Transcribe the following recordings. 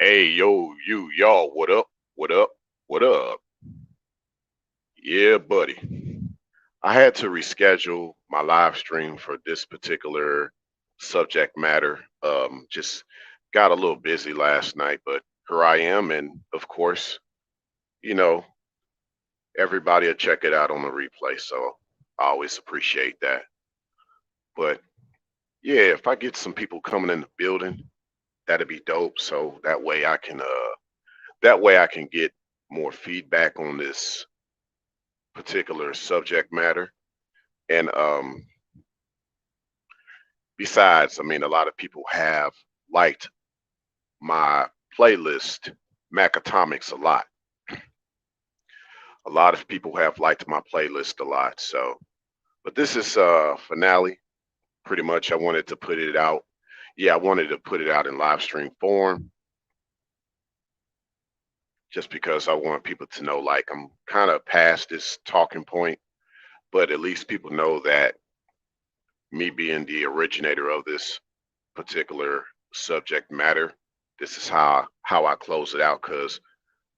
Hey, yo, y'all, what up? What up? What up? Yeah, buddy. I had to reschedule my live stream for this particular subject matter. Just got a little busy last night, but here I am. And of course, you know, everybody will check it out on the replay. So I always appreciate that. But yeah, if I get some people coming in the building, that'd be dope. So that way I can get more feedback on this particular subject matter. And besides, I mean, a lot of people have liked my playlist, Mackatomics, a lot. A lot of people have liked my playlist a lot. So, but this is finale. Pretty much, I wanted to put it out. Yeah, I wanted to put it out in live stream form, just because I want people to know, like, I'm kind of past this talking point, but at least people know that me being the originator of this particular subject matter, this is how I close it out, because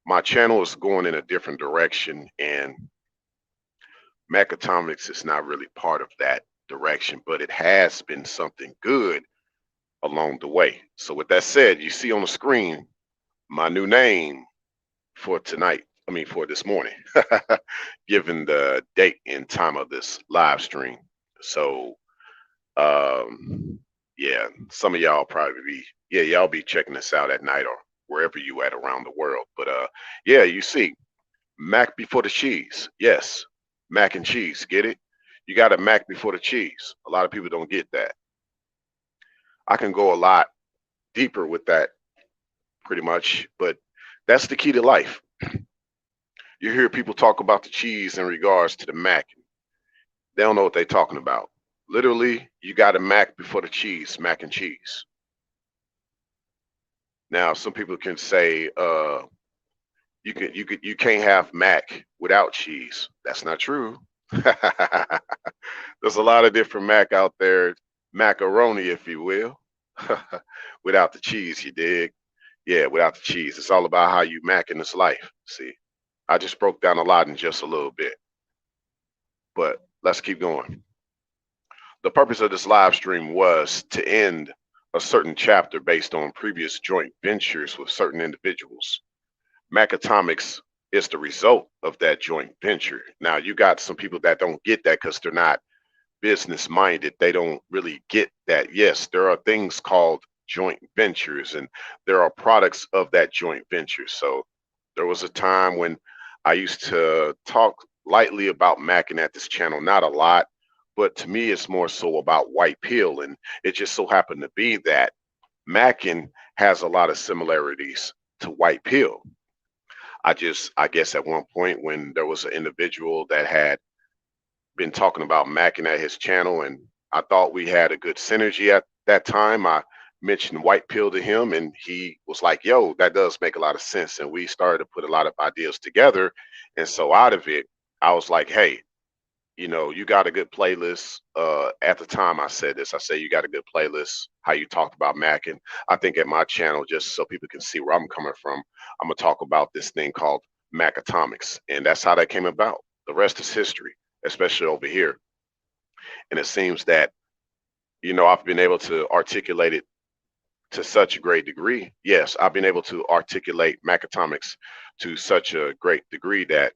my channel is going in a different direction, and Mackatomics is not really part of that direction, but it has been something good along the way. So with that said, you see on the screen my new name for tonight. I mean, for this morning, given the date and time of this live stream. So Um, yeah, some of y'all probably be, yeah, y'all be checking this out at night or wherever you at around the world. But yeah, you see, mac before the cheese. Yes, mac and cheese. Get it? You got a mac before the cheese. A lot of people don't get that. I can go a lot deeper with that, pretty much, but that's the key to life. You hear people talk about the cheese in regards to the mac. They don't know what they're talking about. Literally, you got a mac before the cheese, mac and cheese. Now, some people can say, you can't have mac without cheese. That's not true. There's a lot of different mac out there, macaroni, if you will, without the cheese. You dig? Yeah, without the cheese. It's all about how you mac in this life. See, I just broke down a lot in just a little bit, but let's keep going. The purpose of this live stream was to end a certain chapter based on previous joint ventures with certain individuals. Mackatomics is the result of that joint venture. Now, you got some people that don't get that because they're not business minded. They don't really get that. Yes, there are things called joint ventures, and there are products of that joint venture. So there was a time when I used to talk lightly about Mackin at this channel, not a lot, but to me, it's more so about white pill. And it just so happened to be that Mackin has a lot of similarities to white pill. I guess at one point when there was an individual that had been talking about Mackin at his channel, and I thought we had a good synergy at that time. I mentioned white pill to him, and he was like, "Yo, that does make a lot of sense." And we started to put a lot of ideas together. And so out of it, I was like, "Hey, you got a good playlist." At the time I said this, I say you got a good playlist, how you talked about Mac. And I think at my channel, just so people can see where I'm coming from, I'm gonna talk about this thing called Mackatomics. And that's how that came about. The rest is history, especially over here. And it seems that, I've been able to articulate it to such a great degree. Yes, I've been able to articulate Mackatomics to such a great degree that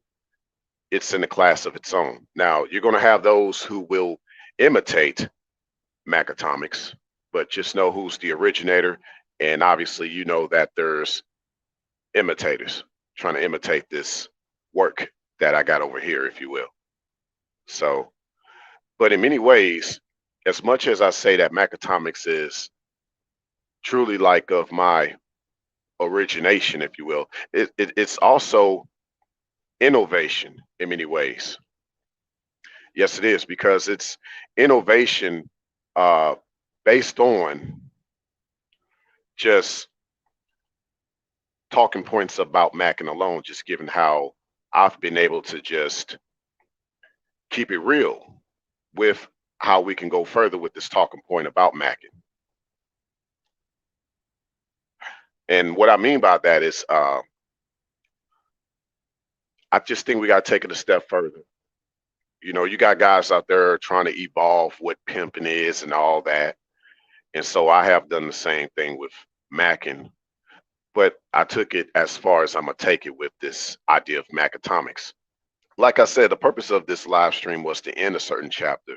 it's in a class of its own. Now, you're going to have those who will imitate Mackatomics, but just know who's the originator. And obviously, you know that there's imitators trying to imitate this work that I got over here, if you will. So, but in many ways, as much as I say that Mackatomics is truly like of my origination, if you will, it's also innovation in many ways. Yes, it is, because it's innovation uh, based on just talking points about Mackin alone, just given how I've been able to just keep it real with how we can go further with this talking point about Mackin. And what I mean by that is, I just think we got to take it a step further. You know, you got guys out there trying to evolve what pimping is and all that. And so I have done the same thing with Mackin, but I took it as far as I'm gonna take it with this idea of Mackatomics. Like I said, the purpose of this live stream was to end a certain chapter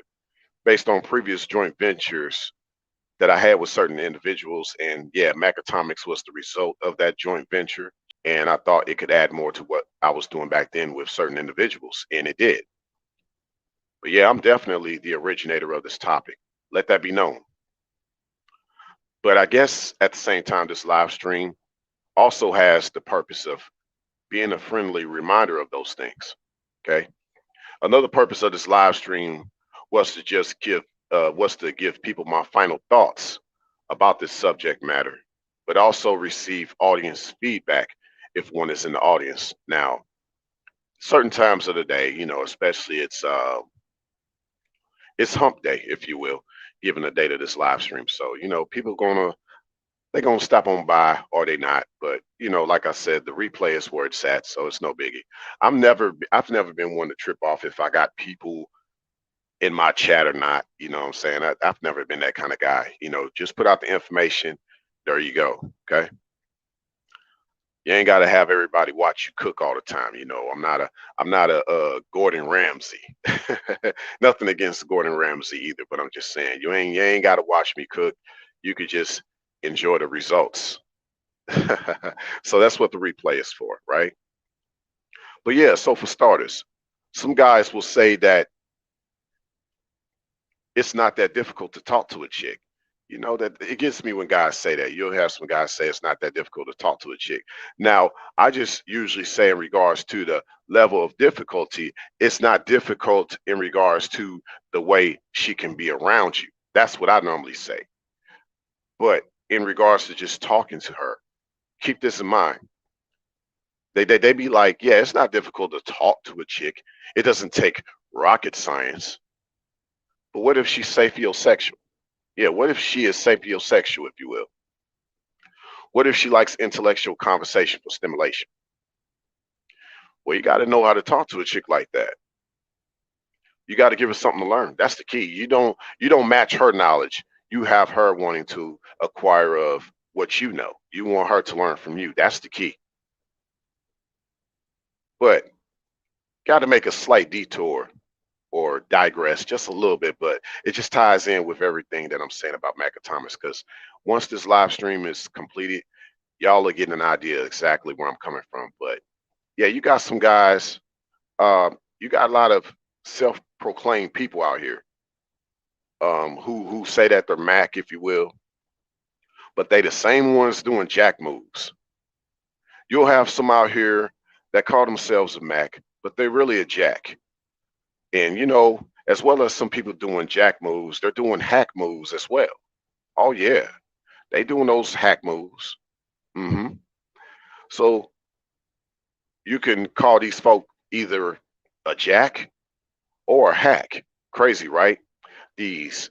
based on previous joint ventures that I had with certain individuals. And yeah, Mackatomics was the result of that joint venture. And I thought it could add more to what I was doing back then with certain individuals, and it did. But yeah, I'm definitely the originator of this topic. Let that be known. But I guess at the same time, this live stream also has the purpose of being a friendly reminder of those things. Okay. Another purpose of this live stream was to just give people my final thoughts about this subject matter, but also receive audience feedback if one is in the audience. Now, certain times of the day, you know, especially it's hump day, if you will, given the date of this live stream. So, you know, people they're gonna stop on by or they not. But you know, like I said, the replay is where it's at, so it's no biggie. I've never been one to trip off if I got people in my chat or not. You know what I'm saying? I've never been that kind of guy. You know, just put out the information. There you go. Okay. You ain't got to have everybody watch you cook all the time. You know, I'm not a Gordon Ramsay. Nothing against Gordon Ramsay either, but I'm just saying you ain't got to watch me cook. You could just enjoy the results. So that's what the replay is for, right? But yeah, so for starters, some guys will say that it's not that difficult to talk to a chick. You know, that it gets me when guys say that. You'll have some guys say it's not that difficult to talk to a chick. Now, I just usually say in regards to the level of difficulty, it's not difficult in regards to the way she can be around you. That's what I normally say. But in regards to just talking to her, keep this in mind. They be like, yeah, it's not difficult to talk to a chick. It doesn't take rocket science. But what if she's sapiosexual? Yeah, what if she is sapiosexual, if you will? What if she likes intellectual conversation for stimulation? Well, you got to know how to talk to a chick like that. You got to give her something to learn. That's the key. You don't match her knowledge. You have her wanting to acquire of what you know. You want her to learn from you. That's the key. But got to make a slight detour or digress just a little bit, but it just ties in with everything that I'm saying about Mackatomics. Because once this live stream is completed, y'all are getting an idea exactly where I'm coming from. But yeah, you got some guys. You got a lot of self-proclaimed people out here who say that they're Mac, if you will, but they the same ones doing jack moves. You'll have some out here that call themselves a Mac, but they're really a jack. And you know, as well as some people doing jack moves, they're doing hack moves as well. Oh yeah, they doing those hack moves. hmm So you can call these folk either a jack or a hack. Crazy, right? These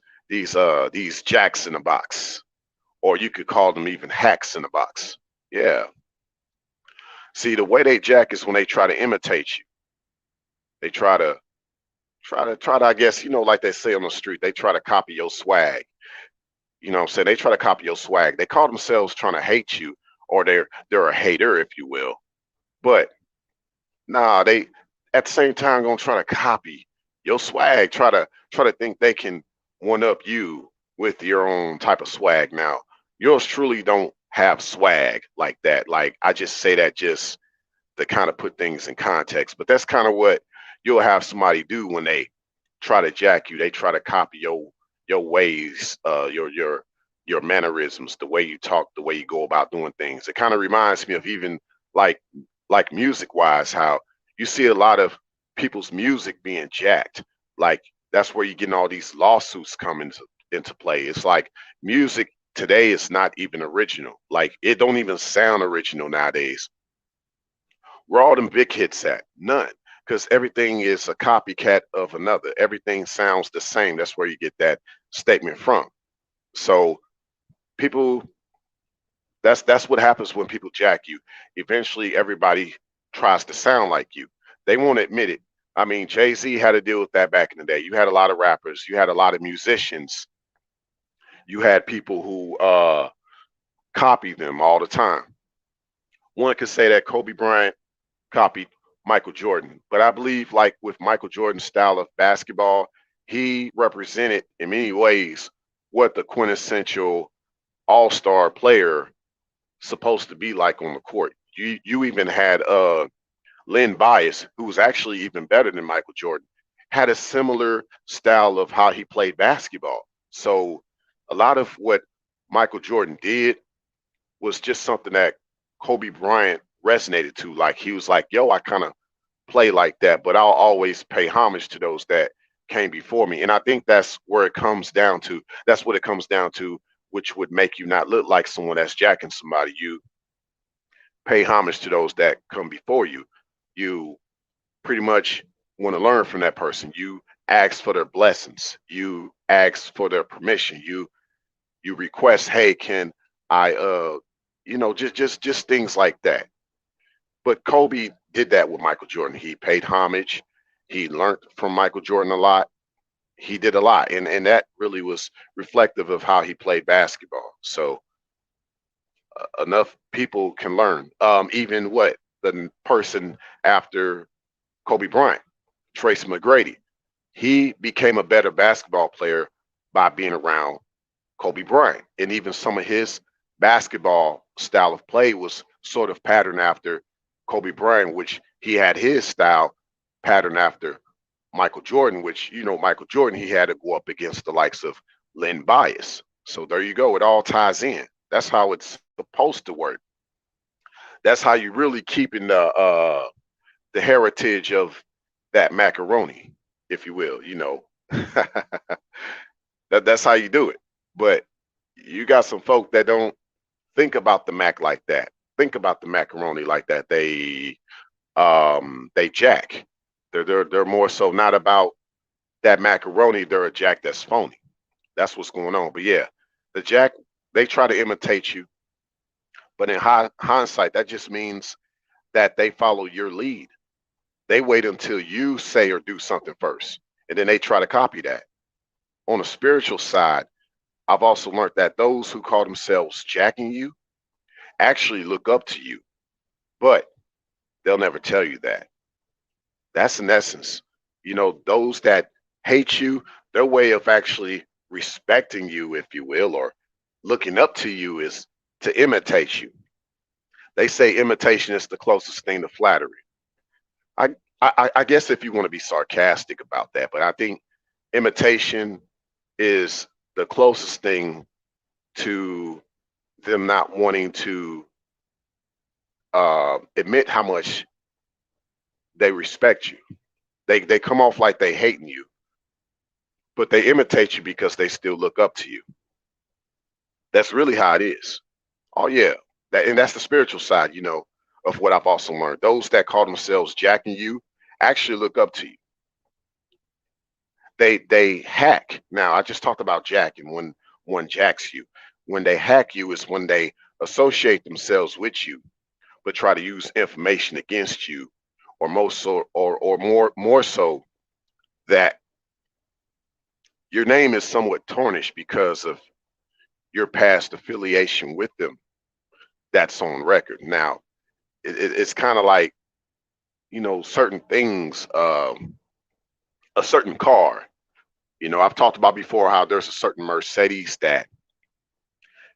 jacks in a box, or you could call them even hacks in a box. Yeah. See, the way they jack is when they try to imitate you. They try to, I guess, you know, like they say on the street, they try to copy your swag. You know what I'm saying? They try to copy your swag. They call themselves trying to hate you, or they're a hater, if you will. But nah, they at the same time gonna try to copy your swag, try to think they can one up you with your own type of swag. Now, yours truly don't have swag like that. Like I just say that just to kind of put things in context, but that's kind of what you'll have somebody do when they try to jack you. They try to copy your ways, your mannerisms, the way you talk, the way you go about doing things. It kind of reminds me of even like like music wise, how you see a lot of people's music being jacked. Like that's where you're getting all these lawsuits coming into play. It's like music today is not even original. Like it don't even sound original nowadays. Where all them big hits at? None. Because everything is a copycat of another. Everything sounds the same. That's where you get that statement from. So people That's what happens when people jack you. Eventually, everybody tries to sound like you. They won't admit it. I mean, Jay-Z had to deal with that back in the day. You had a lot of rappers, you had a lot of musicians, you had people who copied them all the time. One could say that Kobe Bryant copied Michael Jordan, but I believe, like with Michael Jordan's style of basketball, he represented in many ways what the quintessential all-star player supposed to be like on the court. You even had Len Bias, who was actually even better than Michael Jordan, had a similar style of how he played basketball. So a lot of what Michael Jordan did was just something that Kobe Bryant resonated to. Like he was like, yo, I kind of play like that, but I'll always pay homage to those that came before me. And I think that's where it comes down to. That's what it comes down to, which would make you not look like someone that's jacking somebody. You pay homage to those that come before you. You pretty much want to learn from that person. You ask for their blessings. You ask for their permission. You request, hey, can I just things like that. But Kobe did that with Michael Jordan. He paid homage. He learned from Michael Jordan a lot. He did a lot. And that really was reflective of how he played basketball. So enough people can learn. Even what the person after Kobe Bryant, Tracy McGrady, he became a better basketball player by being around Kobe Bryant. And even some of his basketball style of play was sort of patterned after Kobe Bryant, which he had his style patterned after Michael Jordan, which, Michael Jordan, he had to go up against the likes of Len Bias. So there you go. It all ties in. That's how it's supposed to work. That's how you really keeping the heritage of that macaroni, if you will. That's how you do it. But you got some folk that don't think about the mac like that. Think about the macaroni like that. They jack. They're more so not about that macaroni. They're a jack that's phony. That's what's going on. But yeah, the jack, they try to imitate you, but in hindsight, that just means that they follow your lead. They wait until you say or do something first, and then they try to copy that. On the spiritual side, I've also learned that those who call themselves jacking you actually look up to you, but they'll never tell you that. That's in essence, those that hate you, their way of actually respecting you, if you will, or looking up to you is to imitate you. They say imitation is the closest thing to flattery. I guess if you want to be sarcastic about that, but I think imitation is the closest thing to them not wanting to admit how much they respect you. They come off like they hating you, but they imitate you because they still look up to you. That's really how it is. Oh yeah, and that's the spiritual side, of what I've also learned. Those that call themselves jacking you actually look up to you. They hack. Now I just talked about jacking. When one jacks you, when they hack you is when they associate themselves with you, but try to use information against you, or most so, or more so, that your name is somewhat tarnished because of your past affiliation with them. That's on record. Now it's kind of like, certain things. A certain car. I've talked about before how there's a certain Mercedes that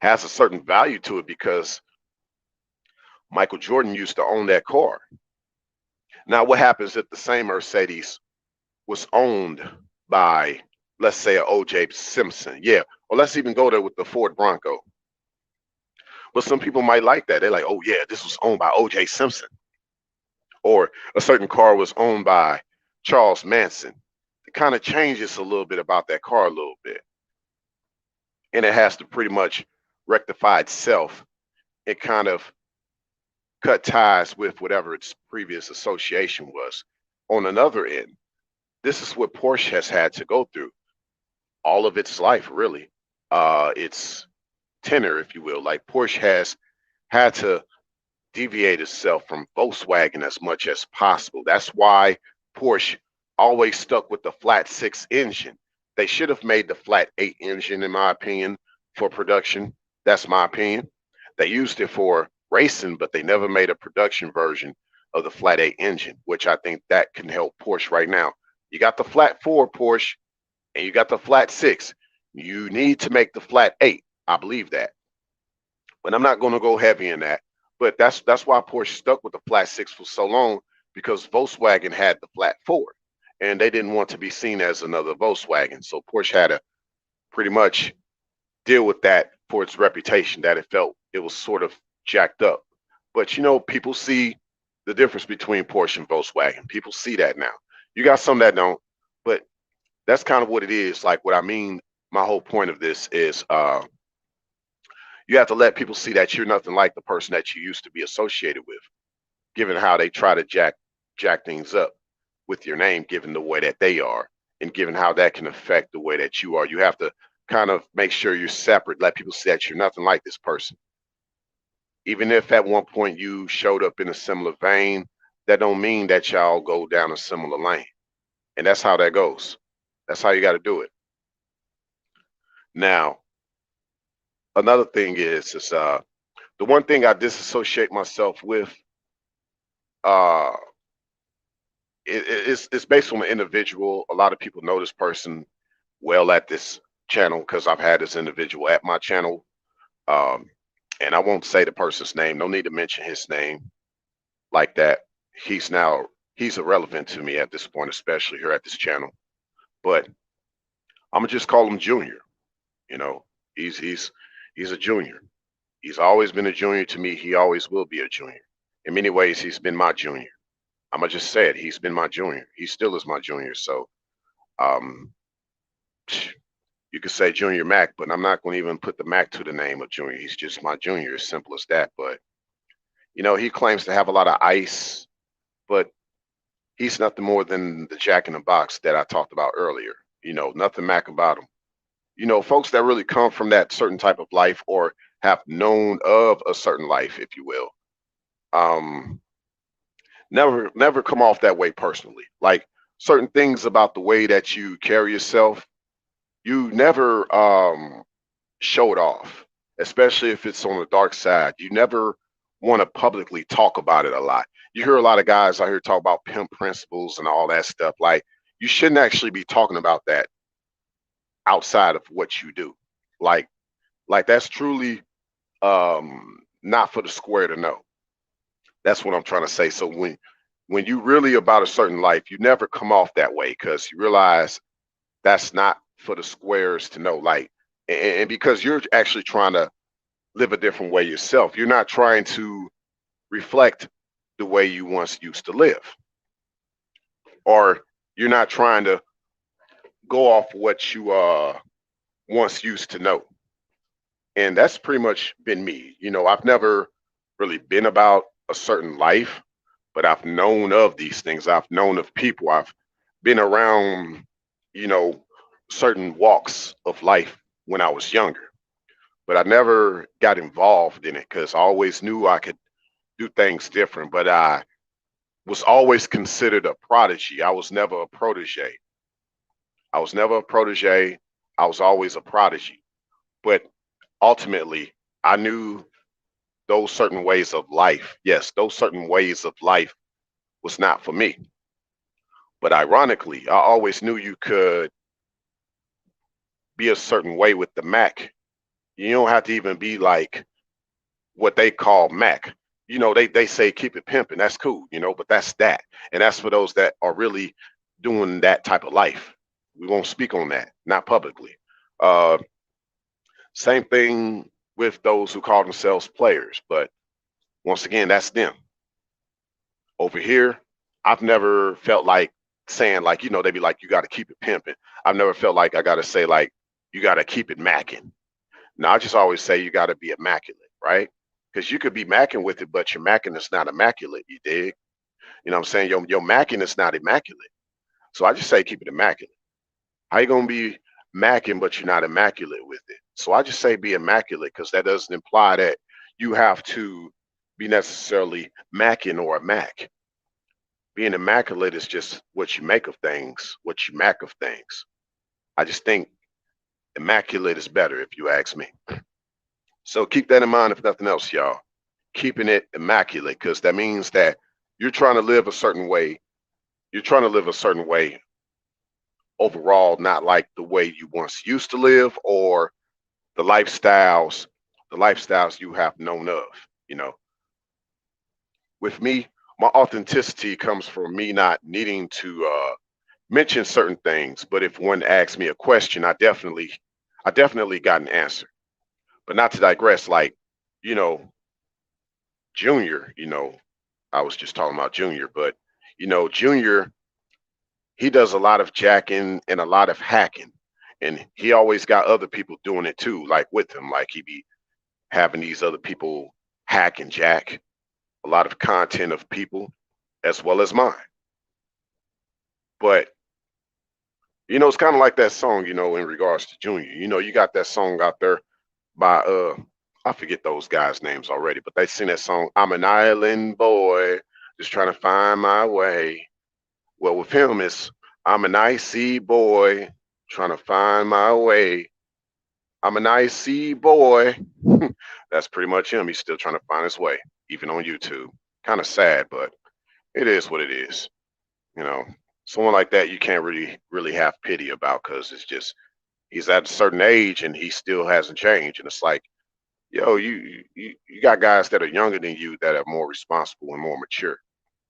has a certain value to it because Michael Jordan used to own that car. Now, what happens if the same Mercedes was owned by, let's say, a O.J. Simpson? Yeah, or let's even go there with the Ford Bronco. But some people might like that. They're like, oh yeah, this was owned by O.J. Simpson. Or a certain car was owned by Charles Manson. It kind of changes a little bit about that car a little bit. And it has to pretty much rectify itself and kind of cut ties with whatever its previous association was. On another end, this is what Porsche has had to go through all of its life, really. Its tenor, if you will. Like Porsche has had to deviate itself from Volkswagen as much as possible. That's why Porsche always stuck with the flat 6 engine. They should have made the flat 8 engine, in my opinion, for production. That's my opinion. They used it for racing, but they never made a production version of the flat 8 engine, which I think that can help Porsche right now. You got the flat 4 Porsche and you got the flat 6. You need to make the flat 8. I believe that. But I'm not going to go heavy in that. But that's why Porsche stuck with the flat 6 for so long, because Volkswagen had the flat 4 and they didn't want to be seen as another Volkswagen. So Porsche had to pretty much deal with that for its reputation, that it felt it was sort of jacked up. But people see the difference between Porsche and Volkswagen. People see that now. You got some that don't, but that's kind of what it is. Like, what I mean, my whole point of this is you have to let people see that you're nothing like the person that you used to be associated with, given how they try to jack things up with your name, given the way that they are, and given how that can affect the way that you are. You have to kind of make sure you're separate, let people see that you're nothing like this person. Even if at one point you showed up in a similar vein, that don't mean that y'all go down a similar lane. And that's how that goes. That's how you got to do it. Now, another thing is the one thing I disassociate myself with, uh, it's based on the individual. A lot of people know this person well at this channel because I've had this individual at my channel. And I won't say the person's name. No need to mention his name like that. He's irrelevant to me at this point, especially here at this channel. But I'm gonna just call him Junior. He's a junior. He's always been a junior to me. He always will be a junior. In many ways, he's been my junior. I'm gonna just say it. He's been my junior. He still is my junior. So, you could say Junior Mac, but I'm not going to even put the Mac to the name of Junior. He's just my junior, as simple as that. But he claims to have a lot of ice, but he's nothing more than the Jack in the Box that I talked about earlier. Nothing Mac about him. Folks that really come from that certain type of life, or have known of a certain life, if you will, never come off that way personally. Like, certain things about the way that you carry yourself, you never show it off, especially if it's on the dark side. You never want to publicly talk about it a lot. You hear a lot of guys out here talk about pimp principles and all that stuff. Like, you shouldn't actually be talking about that outside of what you do. Like that's truly not for the square to know. That's what I'm trying to say. So when you really about a certain life, you never come off that way, because you realize that's not for the squares to know. Like, and because you're actually trying to live a different way yourself. You're not trying to reflect the way you once used to live, or you're not trying to go off what you once used to know. And that's pretty much been me. I've never really been about a certain life, but I've known of these things. I've known of people. I've been around, certain walks of life when I was younger, but I never got involved in it because I always knew I could do things different. But I was always considered a prodigy. I was never a protege. I was never a protege. I was always a prodigy. But ultimately, I knew those certain ways of life. Yes, those certain ways of life was not for me. But ironically, I always knew you could be a certain way with the Mac. You don't have to even be like what they call Mac. They say keep it pimping. That's cool, but that's that. And that's for those that are really doing that type of life. We won't speak on that, not publicly. Same thing with those who call themselves players. But once again, that's them. Over here, I've never felt like saying, like, they be like, you got to keep it pimping. I've never felt like I got to say, like, you got to keep it macking. Now, I just always say you got to be immaculate, right? Because you could be macking with it, but your macking is not immaculate, you dig? You know what I'm saying? Your macking is not immaculate. So I just say keep it immaculate. How you going to be macking, but you're not immaculate with it? So I just say be immaculate, because that doesn't imply that you have to be necessarily Macking or a Mac. Being immaculate is just what you make of things, what you Mac of things. I just think immaculate is better if you ask me. So keep that in mind if nothing else, y'all. Keeping it immaculate, because that means that you're trying to live a certain way. You're trying to live a certain way overall, not like the way you once used to live or the lifestyles you have known of. You know, with me, my authenticity comes from me not needing to mention certain things, but if one asks me a question, I definitely got an answer. But not to digress, like, you know, Junior, I was just talking about Junior, but Junior, he does a lot of jacking and a lot of hacking. And he always got other people doing it too, like with him. Like he be having these other people hack and jack a lot of content of people as well as mine. But it's kind of like that song, in regards to Junior. You got that song out there by I forget those guys' names already, but they sing that song, I'm an island boy, just trying to find my way. Well, with him it's I'm an icy boy trying to find my way. I'm an icy boy. That's pretty much him. He's still trying to find his way, even on YouTube. Kind of sad, but it is what it is. You know, someone like that you can't really have pity about because it's just he's at a certain age and he still hasn't changed. And it's like, yo, you got guys that are younger than you that are more responsible and more mature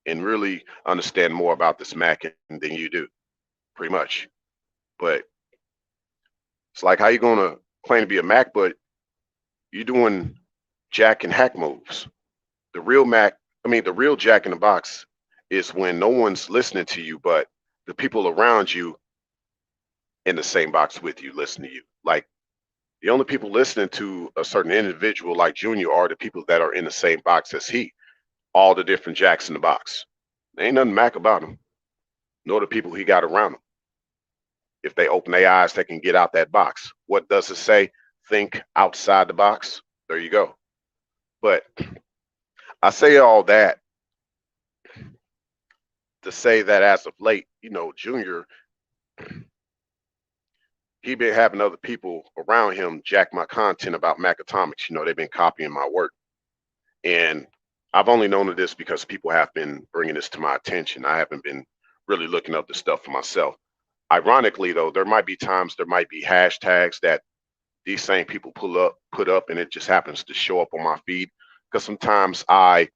and really understand more about this Mac than you do, pretty much. But it's like how you gonna claim to be a Mac, but you're doing jack and hack moves. The real Mac, I mean, the real Jack in the Box is when no one's listening to you, but the people around you in the same box with you listen to you. Like the only people listening to a certain individual like Junior are the people that are in the same box as he. All the different Jacks in the box. There ain't nothing Mac about him, nor the people he got around him. If they open their eyes, they can get out that box. What does it say? Think outside the box. There you go. But I say all that to say that as of late, Junior, he been having other people around him jack my content about Mackatomics. They've been copying my work. And I've only known of this because people have been bringing this to my attention. I haven't been really looking up the stuff for myself. Ironically, though, there might be times there might be hashtags that these same people put up, and it just happens to show up on my feed. Because sometimes I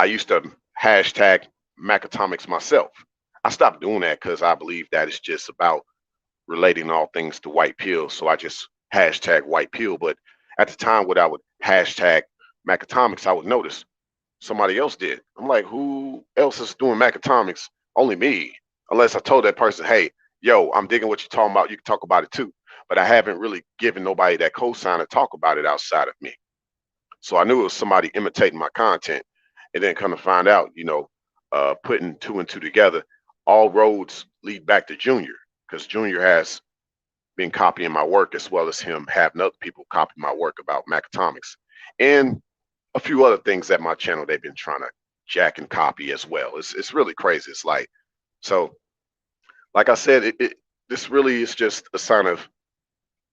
used to hashtag Mackatomics myself. I stopped doing that because I believe that it's just about relating all things to white pill. So I just hashtag white pill. But at the time, when I would hashtag Mackatomics, I would notice somebody else did. I'm like, who else is doing Mackatomics? Only me. Unless I told that person, hey, yo, I'm digging what you're talking about. You can talk about it too. But I haven't really given nobody that cosign to talk about it outside of me. So I knew it was somebody imitating my content. And then come to find out, putting two and two together, all roads lead back to Junior because Junior has been copying my work as well as him having other people copy my work about Mackatomics and a few other things that my channel they've been trying to jack and copy as well. It's really crazy. It's like, so like I said, this really is just a sign of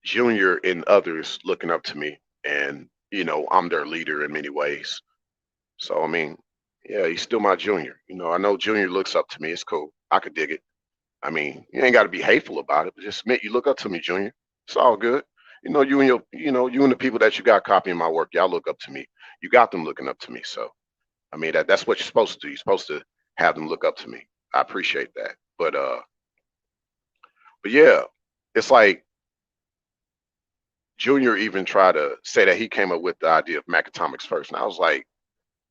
Junior and others looking up to me, and I'm their leader in many ways. So I mean, yeah, he's still my Junior. I know Junior looks up to me. It's cool. I could dig it. I mean, you ain't got to be hateful about it, but just admit you look up to me, Junior. It's all good. You and the people that you got copying my work, y'all look up to me. You got them looking up to me. So I mean, that's what you're supposed to do. You're supposed to have them look up to me. I appreciate that. But yeah, it's like Junior even tried to say that he came up with the idea of Mackatomics first, and I was like,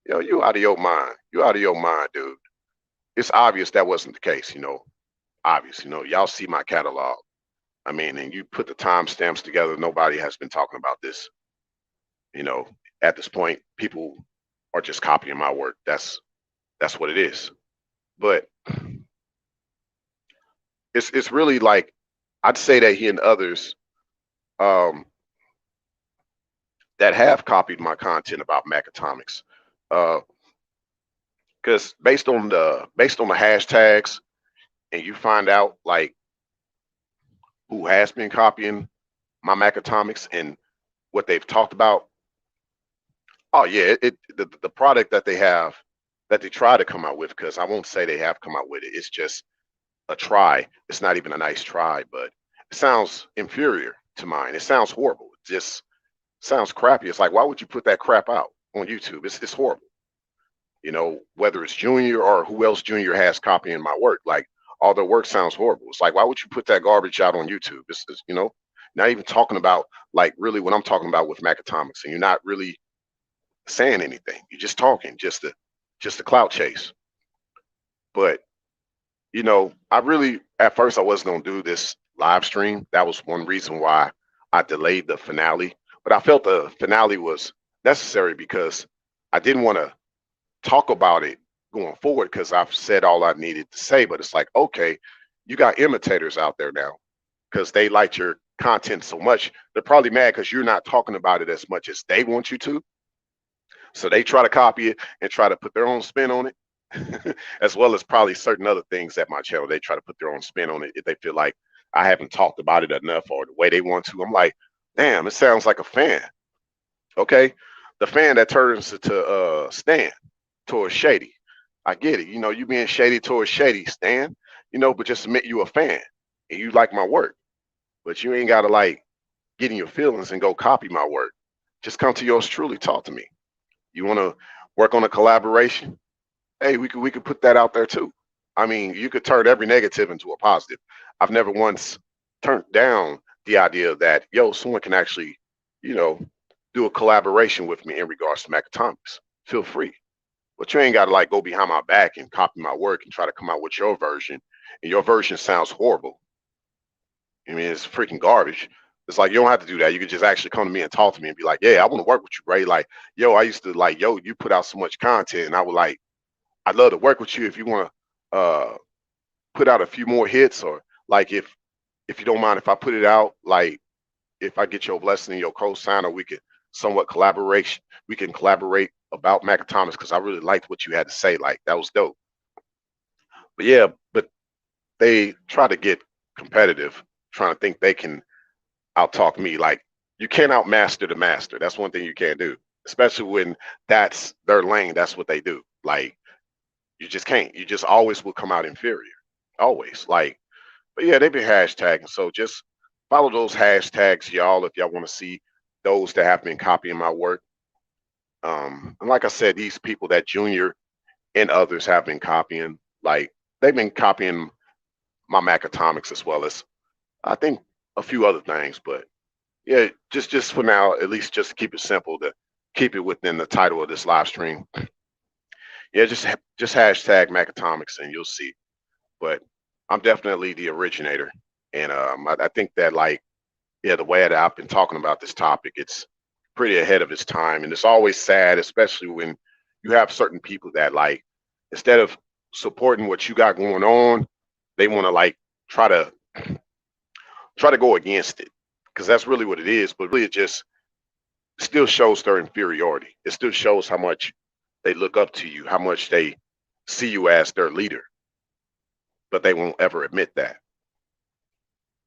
yo, you out of your mind. You out of your mind, dude. It's obvious that wasn't the case. Obvious. Y'all see my catalog. I mean, and you put the timestamps together. Nobody has been talking about this. At this point, people are just copying my work. That's what it is. But it's really like I'd say that he and others, um, that have copied my content about Mackatomics. Because based on the hashtags, and you find out like who has been copying my Mackatomics and what they've talked about. Oh yeah, the product that they have, that they try to come out with, because I won't say they have come out with it. It's just a try. It's not even a nice try, but it sounds inferior to mine. It sounds horrible. It just sounds crappy. It's like, why would you put that crap out on YouTube? It's horrible. You know, whether it's Junior or who else Junior has copying my work, like all their work sounds horrible. It's like, why would you put that garbage out on YouTube? It's not even talking about like really what I'm talking about with Mackatomics, and you're not really saying anything. You're just talking, just a clout chase. But I really, at first I wasn't gonna do this live stream. That was one reason why I delayed the finale. But I felt the finale was necessary because I didn't want to talk about it going forward, because I've said all I needed to say. But it's like, okay, you got imitators out there now because they liked your content so much. They're probably mad because you're not talking about it as much as they want you to. So they try to copy it and try to put their own spin on it. As well as probably certain other things at my channel. They try to put their own spin on it if they feel like I haven't talked about it enough or the way they want to. I'm like, damn, it sounds like a fan. Okay. The fan that turns into Stan towards Shady. I get it. You being shady towards Shady, Stan, but just admit you a fan and you like my work. But you ain't gotta like get in your feelings and go copy my work. Just come to yours truly, talk to me. You wanna work on a collaboration? Hey, we could put that out there too. I mean, you could turn every negative into a positive. I've never once turned down the idea that someone can actually, you know, do a collaboration with me in regards to Mackatomics. Feel free, but you ain't got to like go behind my back and copy my work and try to come out with your version. And your version sounds horrible. I mean, it's freaking garbage. It's like you don't have to do that. You could just actually come to me and talk to me and be like, "Yeah, I want to work with you, Ray. Like, I used to like, you put out so much content, and I would like I'd love to work with you if you want to put out a few more hits, or like if you don't mind if I put it out, like if I get your blessing and your co-sign, or we could somewhat collaboration. We can collaborate about Mackatomics because I really liked what you had to say. Like that was dope. But yeah, but they try to get competitive, trying to think they can outtalk me. Like you can't outmaster the master. That's one thing you can't do, especially when that's their lane. That's what they do. Like you just can't. You just always will come out inferior. Always. Like, but yeah, they've been hashtagging. So just follow those hashtags, y'all, if y'all want to see those that have been copying my work. And like I said, these people that Junior and others have been copying, like they've been copying my Mackatomics as well as I think a few other things. But yeah, just for now, at least just to keep it simple, to keep it within the title of this live stream. Yeah, just hashtag Mackatomics and you'll see. But I'm definitely the originator, and I think that like the way that I've been talking about this topic, it's pretty ahead of its time, and it's always sad, especially when you have certain people that like instead of supporting what you got going on, they want to like try to go against it, because that's really what it is. But really, it just still shows their inferiority. It still shows how much they look up to you, how much they see you as their leader, but they won't ever admit that.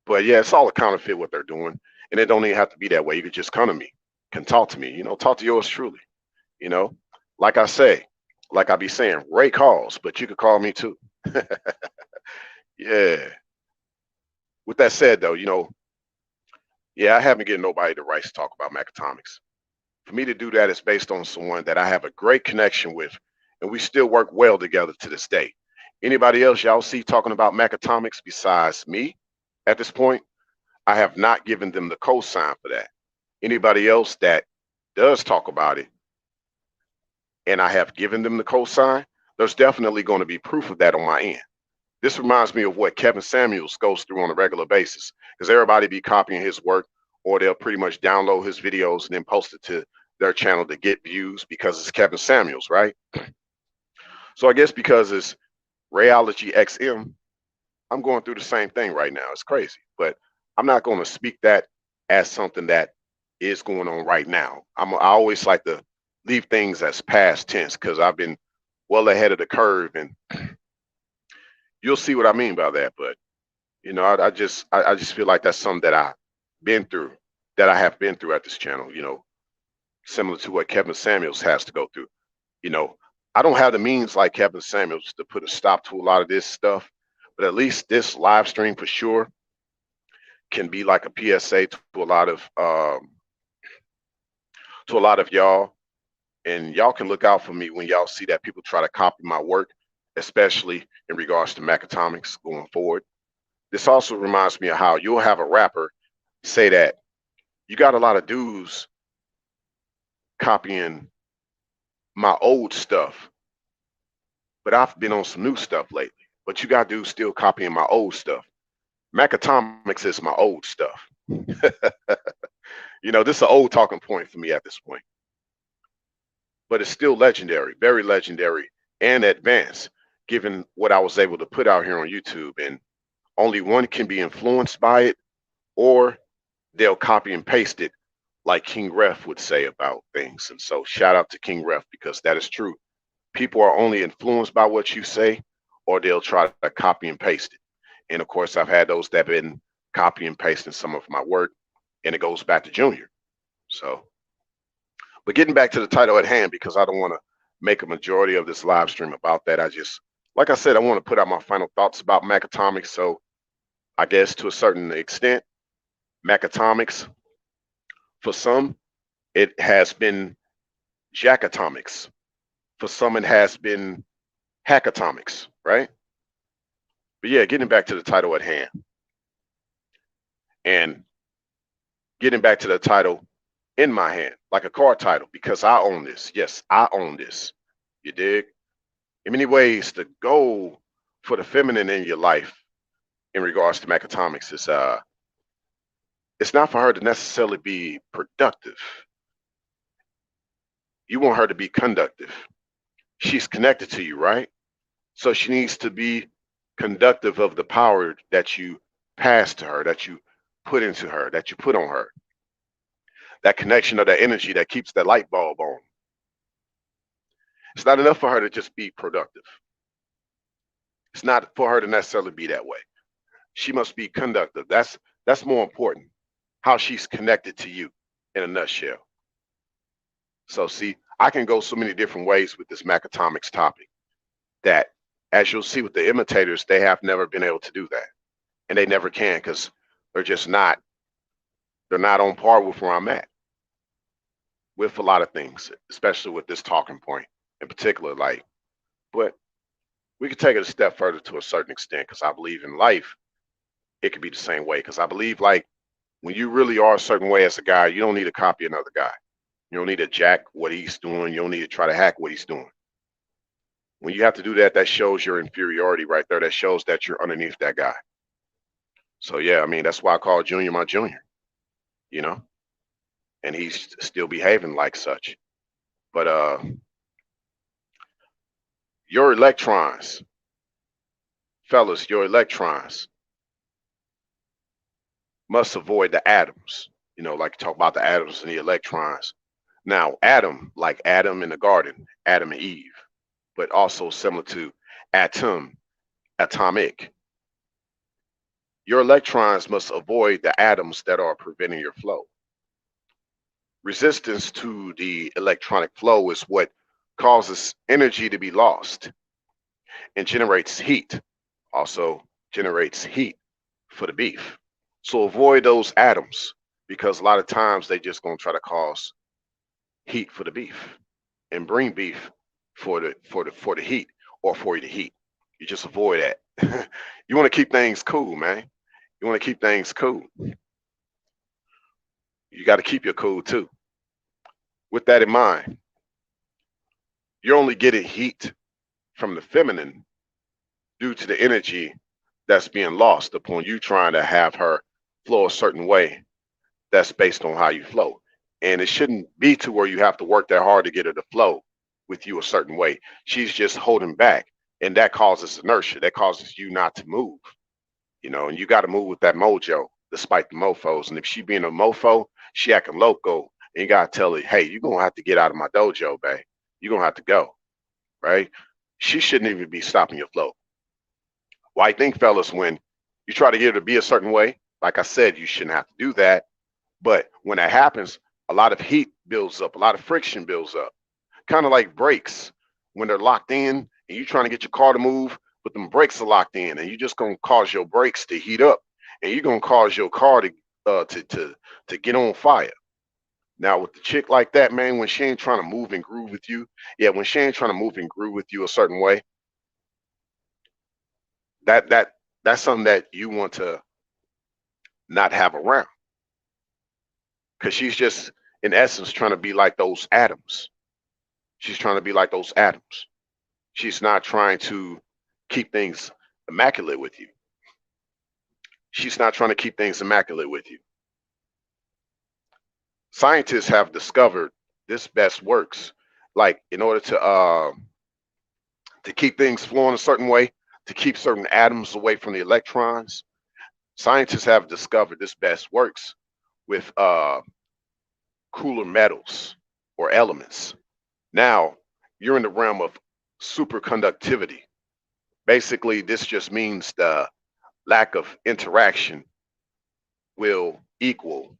But yeah, it's all a counterfeit what they're doing. And it don't even have to be that way. You can just come to me, can talk to me, talk to yours truly. You know, like I say, like I be saying, Ray calls, but you could call me too. Yeah. With that said, though, yeah, I haven't given nobody the rights to talk about Mackatomics. For me to do that is based on someone that I have a great connection with, and we still work well together to this day. Anybody else y'all see talking about Mackatomics besides me at this point, I have not given them the cosign for that. Anybody else that does talk about it and I have given them the cosign, there's definitely going to be proof of that on my end. This reminds me of what Kevin Samuels goes through on a regular basis, because everybody be copying his work, or they'll pretty much download his videos and then post it to their channel to get views because it's Kevin Samuels, right? So I guess because it's rayologyxm, I'm going through the same thing right now. It's crazy, but I'm not going to speak that as something that is going on right now. I always like to leave things as past tense because I've been well ahead of the curve, and you'll see what I mean by that. But you know, I just feel like that's something that I've been through, that I have been through at this channel. You know, similar to what Kevin Samuels has to go through. You know, I don't have the means like Kevin Samuels to put a stop to a lot of this stuff, but at least this live stream for sure can be like a PSA to a lot of y'all, and y'all can look out for me when y'all see that people try to copy my work, especially in regards to Mackatomics going forward. This also reminds me of how you'll have a rapper say that you got a lot of dudes copying my old stuff, but I've been on some new stuff lately. But you got dudes still copying my old stuff. Mackatomics is my old stuff. You know, this is an old talking point for me at this point, but it's still legendary, very legendary and advanced, given what I was able to put out here on YouTube. And only one can be influenced by it, or they'll copy and paste it, like King Ref would say about things. And so, shout out to King Ref, because that is true. People are only influenced by what you say, or they'll try to copy and paste it. And of course, I've had those that have been copy and pasting some of my work, and it goes back to Junior. So, but getting back to the title at hand, because I don't want to make a majority of this live stream about that. I just, like I said, I want to put out my final thoughts about Mackatomics. So I guess to a certain extent, Mackatomics, for some, it has been Jackatomics. For some, it has been Hackatomics, right? But yeah, getting back to the title at hand, and getting back to the title in my hand, like a car title, because I own this. Yes, I own this. You dig? In many ways, the goal for the feminine in your life in regards to Mackatomics is it's not for her to necessarily be productive. You want her to be conductive. She's connected to you, right? So she needs to be conductive of the power that you pass to her, that you put into her, that you put on her. That connection of that energy that keeps that light bulb on. It's not enough for her to just be productive. It's not for her to necessarily be that way. She must be conductive. That's more important. How she's connected to you in a nutshell. So see, I can go so many different ways with this Mackatomics topic that, as you'll see with the imitators, they have never been able to do that. And they never can, because they're just not, they're not on par with where I'm at with a lot of things, especially with this talking point in particular. Like, but we could take it a step further to a certain extent, because I believe in life, it could be the same way. Because I believe, like, when you really are a certain way as a guy, you don't need to copy another guy. You don't need to jack what he's doing. You don't need to try to hack what he's doing. When you have to do that, that shows your inferiority right there. That shows that you're underneath that guy. So yeah, I mean, that's why I call Junior my junior, you know, and he's still behaving like such. But your electrons, fellas, your electrons must avoid the atoms. You know, like talk about the atoms and the electrons. Now, atom, like Adam in the garden, Adam and Eve, but also similar to atom, atomic. Your electrons must avoid the atoms that are preventing your flow. Resistance to the electronic flow is what causes energy to be lost and generates heat. Also generates heat for the beef. So avoid those atoms, because a lot of times they just gonna try to cause heat for the beef and bring beef for the heat, or for you to heat. You just avoid that. You want to keep things cool, man. You want to keep things cool. You got to keep your cool too. With that in mind, you're only getting heat from the feminine due to the energy that's being lost upon you trying to have her flow a certain way that's based on how you flow. And it shouldn't be to where you have to work that hard to get her to flow with you a certain way. She's just holding back, and that causes inertia. That causes you not to move, you know, and you got to move with that mojo. despite the mofos. And if she being a mofo, she acting loco. And you gotta tell her, hey, you're gonna have to get out of my dojo, babe. You're gonna have to go, right? She shouldn't even be stopping your flow. Why, I think, fellas, when you try to get her to be a certain way, like I said, you shouldn't have to do that. But when that happens, a lot of heat builds up, a lot of friction builds up. Kind of like brakes when they're locked in and you're trying to get your car to move, but them brakes are locked in, and you're just gonna cause your brakes to heat up, and you're gonna cause your car to to get on fire. Now with the chick like that, man, when she ain't trying to move and groove with you, yeah, when she ain't trying to move and groove with you a certain way, that's something that you want to not have around, because she's just in essence trying to be like those atoms. She's trying to be like those atoms. She's not trying to keep things immaculate with you. She's not trying to keep things immaculate with you. Scientists have discovered this best works, like in order to keep things flowing a certain way, to keep certain atoms away from the electrons. Scientists have discovered this best works with cooler metals or elements. Now you're in the realm of superconductivity. Basically, this just means the lack of interaction will equal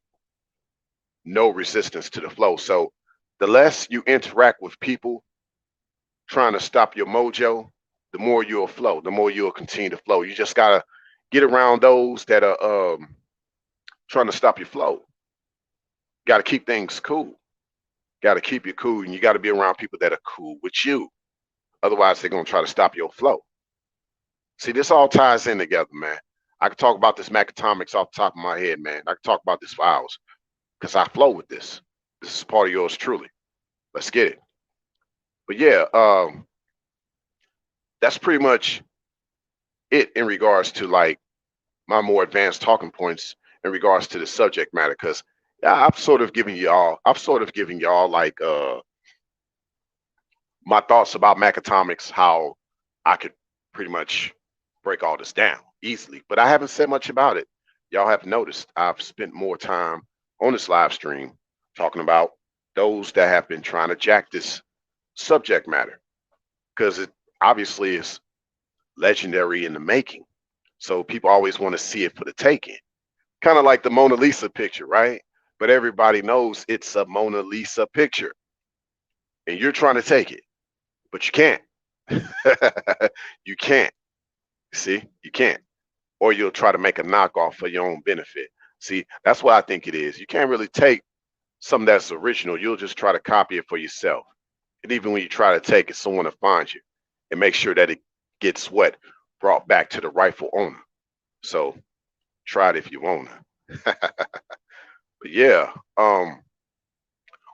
no resistance to the flow. So the less you interact with people trying to stop your mojo, the more you'll flow, the more you'll continue to flow. You just gotta get around those that are trying to stop your flow. Got to keep things cool. Got to keep you cool, and you got to be around people that are cool with you. Otherwise, they're gonna try to stop your flow. See, this all ties in together, man. I could talk about this Mackatomics off the top of my head, man. I could talk about this for hours because I flow with this. This is part of yours truly. Let's get it. But yeah, that's pretty much it in regards to like my more advanced talking points in regards to the subject matter. Because yeah, I've sort of given y'all like my thoughts about Mackatomics, how I could pretty much break all this down easily. But I haven't said much about it. Y'all have noticed I've spent more time on this live stream talking about those that have been trying to jack this subject matter, because it obviously is legendary in the making. So people always want to see it for the taking. Kind of like the Mona Lisa picture, right? But everybody knows it's a Mona Lisa picture. And you're trying to take it, but you can't. You can't. See, you can't. Or you'll try to make a knockoff for your own benefit. See, that's what I think it is. You can't really take something that's original. You'll just try to copy it for yourself. And even when you try to take it, someone will find you and make sure that it gets what? Brought back to the rightful owner. So try it if you want to. But yeah,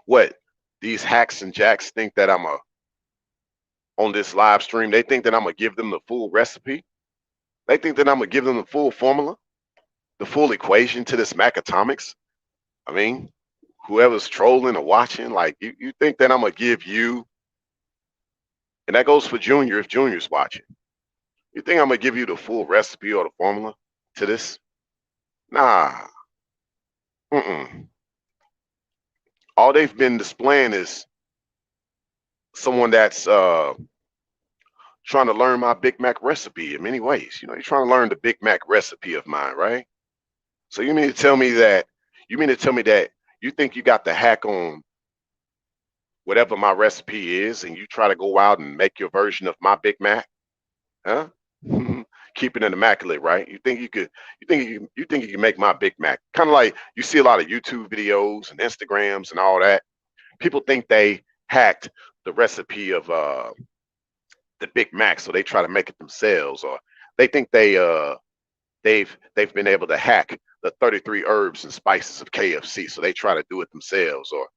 what? These hacks and jacks think that I'm on this live stream, they think that I'm gonna give them the full recipe. They think that I'm gonna give them the full formula, the full equation to this Mackatomics. I mean, whoever's trolling or watching, like you think that I'm gonna give you, and that goes for Junior if Junior's watching. You think I'm gonna give you the full recipe or the formula to this? Nah. Mm-mm. All they've been displaying is someone that's trying to learn my Big Mac recipe in many ways. You know, you're trying to learn the Big Mac recipe of mine, right? So you mean to tell me that you think you got the hack on whatever my recipe is, and you try to go out and make your version of my Big Mac? Huh? Keeping it immaculate, right? You think you think you can make my Big Mac? Kind of like you see a lot of YouTube videos and Instagrams and all that. People think they hacked the recipe of the Big Mac, so they try to make it themselves, or they think they've been able to hack the 33 herbs and spices of KFC, so they try to do it themselves, or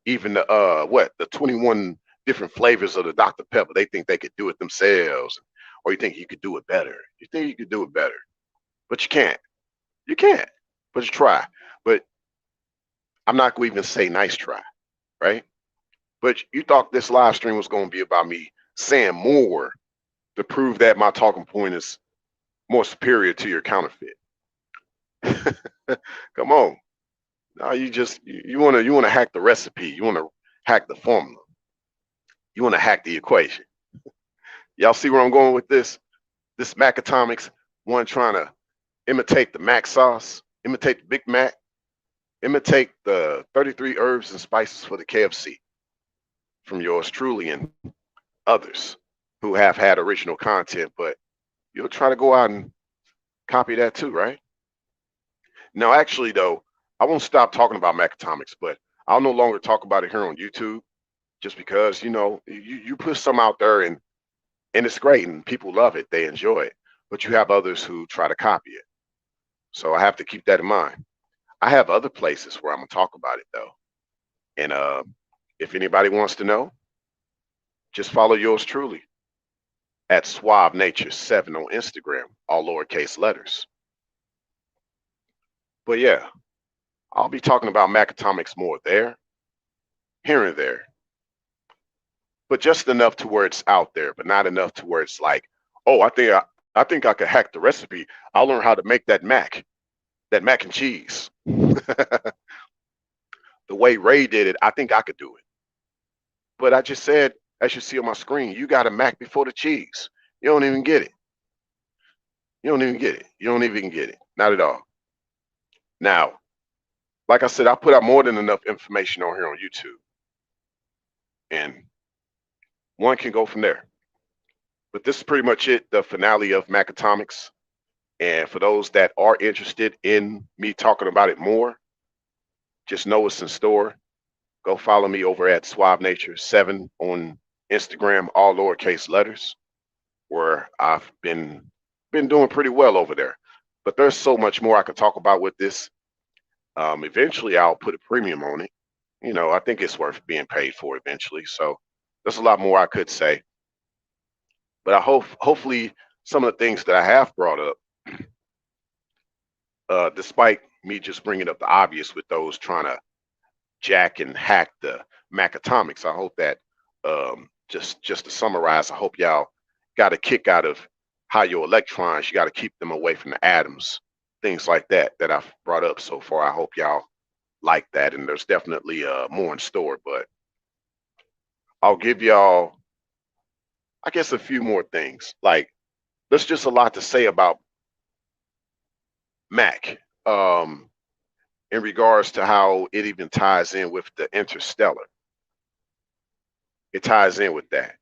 even the 21 different flavors of the Dr. Pepper. They think they could do it themselves, or you think you could do it better. You think you could do it better, but you can't. You can't, but you try. But I'm not going to even say nice try, right? But you thought this live stream was going to be about me saying more to prove that my talking point is more superior to your counterfeit. Come on. No, you wanna hack the recipe. You wanna hack the formula. You wanna hack the equation. Y'all see where I'm going with this? This Mackatomics one trying to imitate the Mac sauce, imitate the Big Mac, imitate the 33 herbs and spices for the KFC from yours truly and others who have had original content, but you'll try to go out and copy that too, right? Now, actually, though, I won't stop talking about Mackatomics, but I'll no longer talk about it here on YouTube just because, you put some out there and it's great and people love it, they enjoy it, but you have others who try to copy it. So I have to keep that in mind. I have other places where I'm gonna talk about it though. And if anybody wants to know, just follow yours truly at Suave Nature 7 on Instagram, all lowercase letters. But yeah, I'll be talking about Mackatomics more there, here and there, but just enough to where it's out there, but not enough to where it's like, oh, I think I could hack the recipe. I'll learn how to make that mac and cheese. The way Ray did it, I think I could do it. But I just said, as you see on my screen, you got a mac before the cheese. You don't even get it. You don't even get it. You don't even get it. Not at all. Now, like I said, I put out more than enough information on here on YouTube. And one can go from there. But this is pretty much it, the finale of Mackatomics. And for those that are interested in me talking about it more, just know it's in store. Go follow me over at Suave Nature 7 on Instagram, all lowercase letters, where I've been doing pretty well over there. But there's so much more I could talk about with this. Eventually, I'll put a premium on it. I think it's worth being paid for eventually. So there's a lot more I could say. But I hopefully some of the things that I have brought up, despite me just bringing up the obvious with those trying to jack and hack the Mackatomics, I hope that just to summarize, I hope y'all got a kick out of how your electrons, you got to keep them away from the atoms, things like that I've brought up so far. I hope y'all like that, and there's definitely more in store, but I'll give y'all, I guess, a few more things. Like, there's just a lot to say about Mac in regards to how it even ties in with the interstellar. It ties in with that.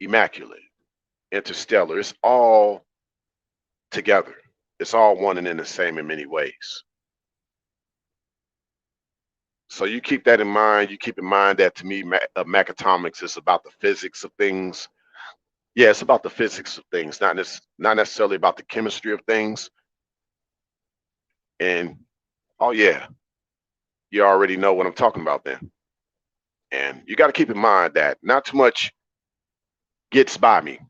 Immaculate, interstellar. It's all together. It's all one and in the same in many ways. So you keep that in mind. You keep in mind that to me, Mackatomics is about the physics of things. Yeah, it's about the physics of things, not necessarily about the chemistry of things. And oh yeah, you already know what I'm talking about then. And you got to keep in mind that not too much gets by me.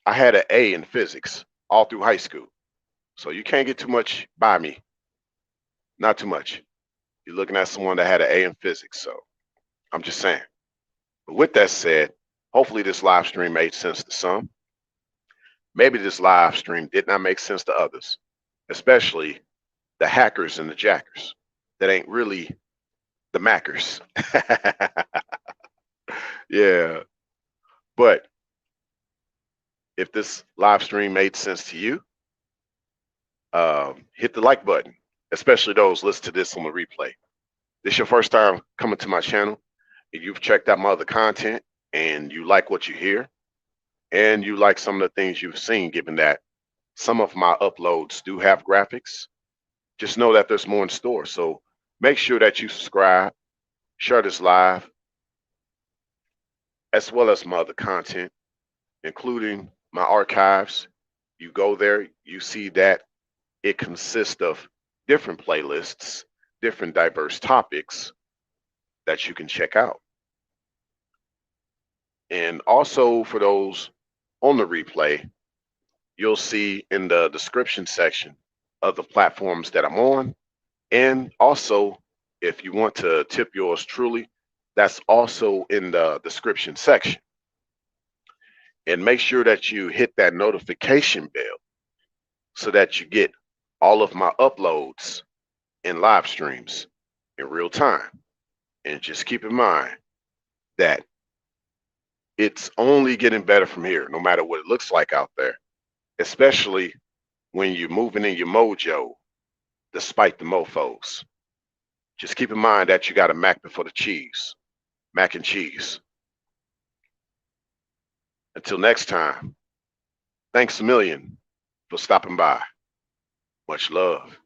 I had an A in physics all through high school. So you can't get too much by me. Not too much. You're looking at someone that had an A in physics. So I'm just saying. But with that said, hopefully this live stream made sense to some. Maybe this live stream did not make sense to others, especially the hackers and the jackers that ain't really the Mackers. Yeah. But if this live stream made sense to you, hit the like button, especially those listen to this on the replay. This your first time coming to my channel, and you've checked out my other content, and you like what you hear, and you like some of the things you've seen, given that some of my uploads do have graphics, just know that there's more in store. So make sure that you subscribe, share this live, as well as my other content, including my archives. You go there, you see that it consists of different playlists, different diverse topics that you can check out. And also for those on the replay, you'll see in the description section of the platforms that I'm on. And also, if you want to tip yours truly, that's also in the description section. And make sure that you hit that notification bell so that you get all of my uploads in live streams in real time. And just keep in mind that it's only getting better from here, no matter what it looks like out there, especially when you're moving in your mojo, despite the mofos. Just keep in mind that you got a mac before the cheese, mac and cheese. Until next time, thanks a million for stopping by. Much love.